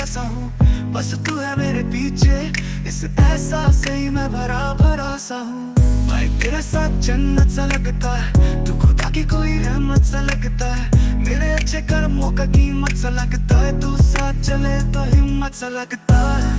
सा हूँ, बस तू है मेरे पीछे, इस एहसास से ही मैं भरा भरा सा हूँ। भाई तेरे साथ जन्नत सा लगता है, तू खुदा की कोई रहमत सा लगता है, मेरे अच्छे कर्मों का कीमत सा लगता है, तू साथ चले तो हिम्मत सा लगता है।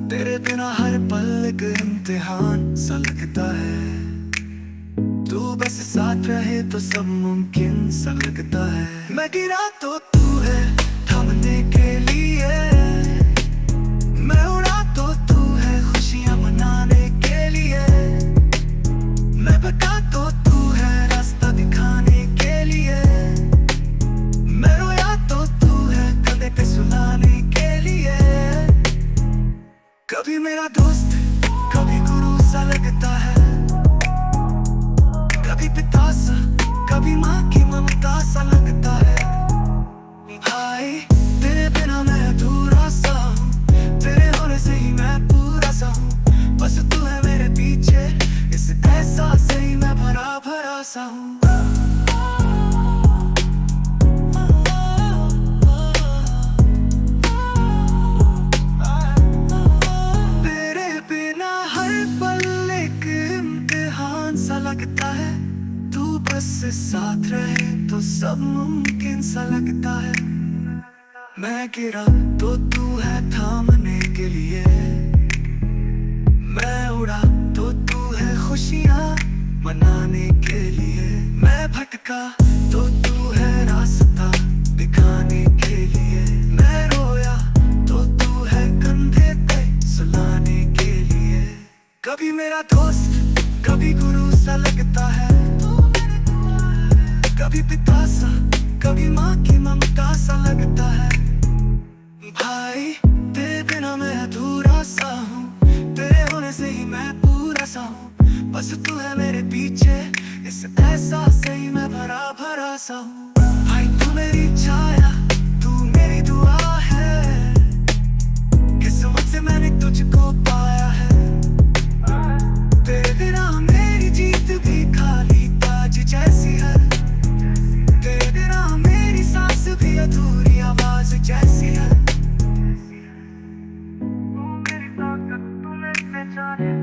तेरे बिना हर पल एक इम्तिहान सा लगता है, तू बस साथ रहे तो सब मुमकिन सा लगता है। मैं गिरा तो तू है थामने के लिए, मैं उड़ा तो तू है खुशियां मनाने के लिए, मैं भटका तो तू है रास्ता दिखाने के लिए, मैं रोया तो तू है कंधे पे सुलाने के लिए। कभी मेरा दोस्त कभी गुरु सा लगता है, कभी पिता सा कभी माँ की ममता सा लगता है। भाई तेरे बिना मैं अधूरा सा हूँ, तेरे होने से ही मैं पूरा सा हूँ, बस तू है मेरे पीछे, इस एहसास से ही मैं भरा भरा सा हूँ। लगता है तू बस साथ रहे तो सब मुमकिन सा लगता है, मैं गिरा तो तू है थामने के लिए, मैं उड़ा तो तू है खुशियां मनाने के लिए, मैं भटका तो तू है रास्ता दिखाने के लिए, मैं रोया तो तू है कंधे पे सुलाने के लिए। कभी मेरा दोस्त कभी गुरु सा लगता है, कभी पिता सा कभी माँ की ममता सा लगता है। भाई तेरे बिना मैं अधूरा सा हूँ, तेरे होने से ही मैं पूरा सा हूँ, बस तू है मेरे पीछे, इस एहसास से ही मैं भरा भरा सा हूँ। भाई तू मेरी छाया तू मेरी दुआ है, किस्मत से मैंने तुझको पाया है, तेरे बिना मेरी जीत भी खाली ताज जैसी है, तेरे बिना मेरी सांस भी अधूरी आवाज जैसी है। तू मेरी ताकत तू मेरी पहचान है।